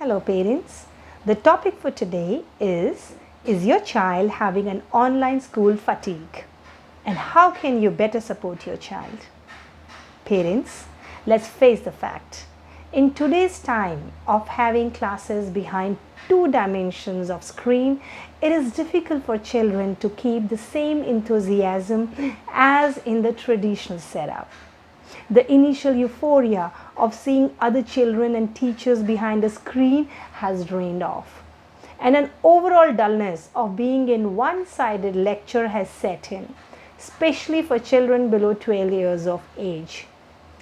Hello parents. The topic for today is your child having an online school fatigue? And how can you better support your child? Parents, let's face the fact. In today's time of having classes behind two dimensions of screen, it is difficult for children to keep the same enthusiasm as in the traditional setup. The initial euphoria of seeing other children and teachers behind a screen has drained off, and an overall dullness of being in one-sided lecture has set in, especially for children below 12 years of age.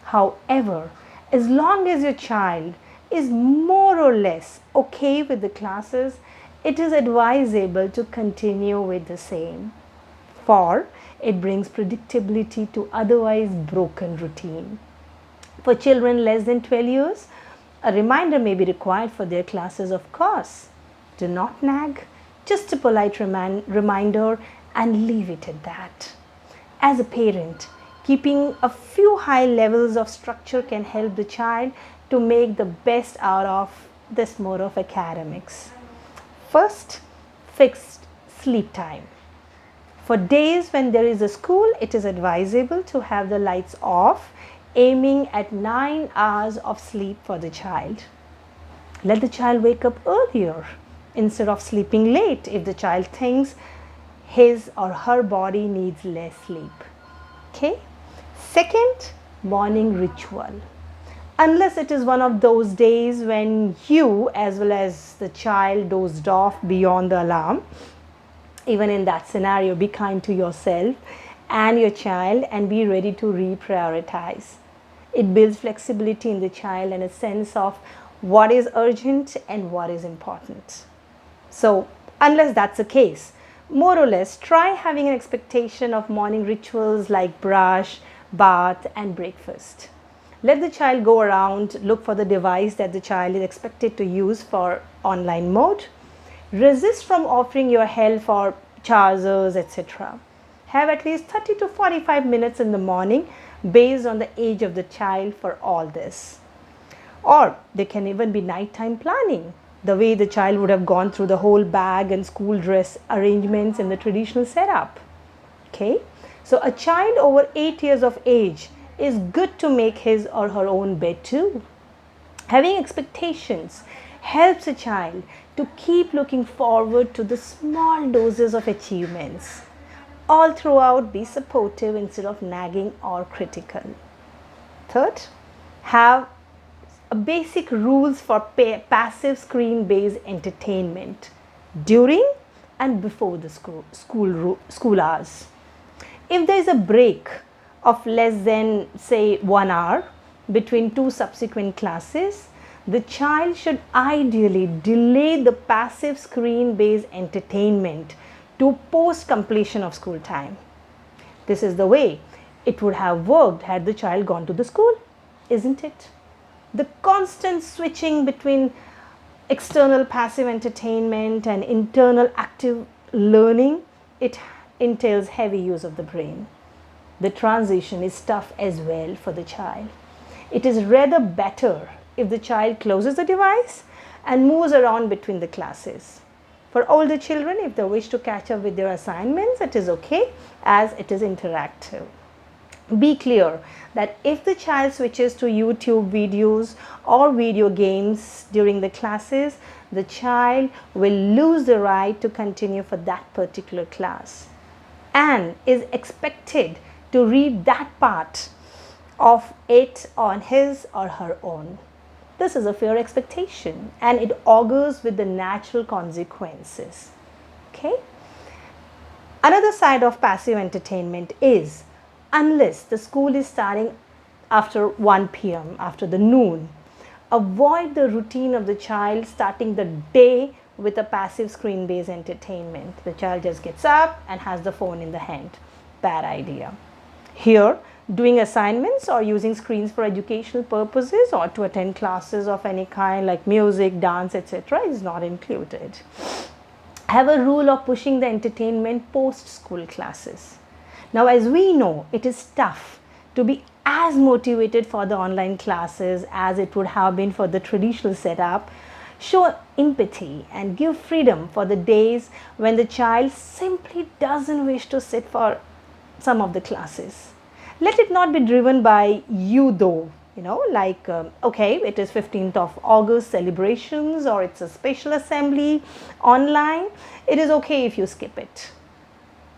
However, as long as your child is more or less okay with the classes, it is advisable to continue with the same, for it brings predictability to otherwise broken routine. For children less than 12 years, a reminder may be required for their classes, of course. Do not nag, just a polite reminder and leave it at that. As a parent, keeping a few high levels of structure can help the child to make the best out of this mode of academics. First, fixed sleep time. For days when there is a school, it is advisable to have the lights off, aiming at 9 hours of sleep for the child. Let the child wake up earlier instead of sleeping late if the child thinks his or her body needs less sleep. Okay? Second, morning ritual. Unless it is one of those days when you as well as the child dozed off beyond the alarm, even in that scenario, be kind to yourself and your child and be ready to reprioritize. It builds flexibility in the child and a sense of what is urgent and what is important. So, unless that's the case, more or less try having an expectation of morning rituals like brush, bath, and breakfast. Let the child go around, look for the device that the child is expected to use for online mode. Resist from offering your help for chargers, etc. Have at least 30 to 45 minutes in the morning based on the age of the child for all this. Or there can even be nighttime planning, the way the child would have gone through the whole bag and school dress arrangements in the traditional setup. Okay, so a child over 8 years of age is good to make his or her own bed too. Having expectations helps a child to keep looking forward to the small doses of achievements. All throughout, be supportive instead of nagging or critical. Third, have a basic rules for passive screen-based entertainment during and before the school hours. If there is a break of less than, say, 1 hour between two subsequent classes, the child should ideally delay the passive screen-based entertainment to post-completion of school time. This is the way it would have worked had the child gone to the school, isn't it? The constant switching between external passive entertainment and internal active learning, it entails heavy use of the brain. The transition is tough as well for the child. It is rather better if the child closes the device and moves around between the classes. For older children, if they wish to catch up with their assignments, it is okay as it is interactive. Be clear that if the child switches to YouTube videos or video games during the classes, the child will lose the right to continue for that particular class and is expected to read that part of it on his or her own. This is a fair expectation and it augurs with the natural consequences. Okay? Another side of passive entertainment is, unless the school is starting after 1 p.m., after the noon, avoid the routine of the child starting the day with a passive screen-based entertainment. The child just gets up and has the phone in the hand. Bad idea. Here, doing assignments or using screens for educational purposes or to attend classes of any kind like music, dance, etc. is not included. Have a rule of pushing the entertainment post-school classes. Now, as we know, it is tough to be as motivated for the online classes as it would have been for the traditional setup Show empathy and give freedom for the days when the child simply doesn't wish to sit for some of the classes. Let it not be driven by you though, like, okay, it is 15th of August celebrations or it's a special assembly online. It is okay if you skip it,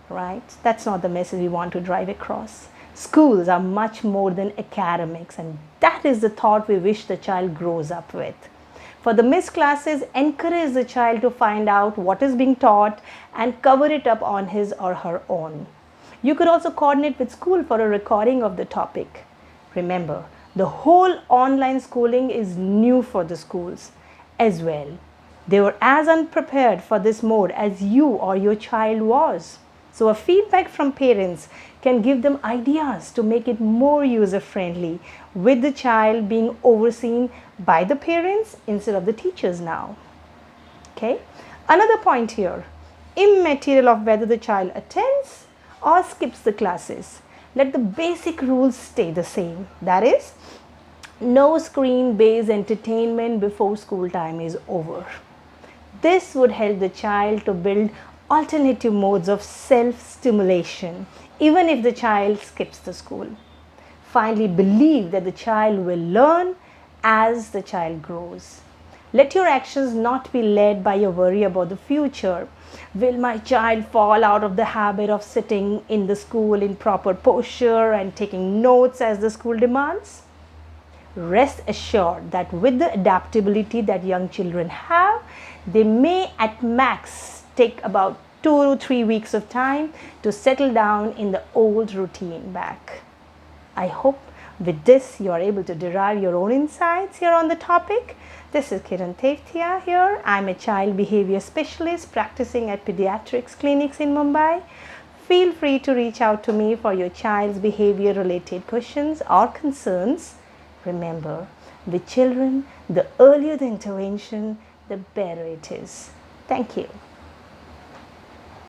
right? That's not the message we want to drive across. Schools are much more than academics, and that is the thought we wish the child grows up with. For the missed classes, encourage the child to find out what is being taught and cover it up on his or her own. You could also coordinate with school for a recording of the topic. Remember, the whole online schooling is new for the schools as well. They were as unprepared for this mode as you or your child was. So a feedback from parents can give them ideas to make it more user friendly, with the child being overseen by the parents instead of the teachers now. Okay. Another point here, immaterial of whether the child attends or skips the classes, let the basic rules stay the same. That is, no screen based entertainment before school time is over. This would help the child to build alternative modes of self-stimulation, even if the child skips the school. Finally, believe that the child will learn as the child grows. Let your actions not be led by your worry about the future. Will my child fall out of the habit of sitting in the school in proper posture and taking notes as the school demands? Rest assured that with the adaptability that young children have, they may at max take about 2 to 3 weeks of time to settle down in the old routine back. I hope with this you are able to derive your own insights here on the topic. This is Kiran Tevtia here. I'm a child behavior specialist practicing at pediatrics clinics in Mumbai. Feel free to reach out to me for your child's behavior related questions or concerns. Remember, with children, the earlier the intervention, the better it is. Thank you.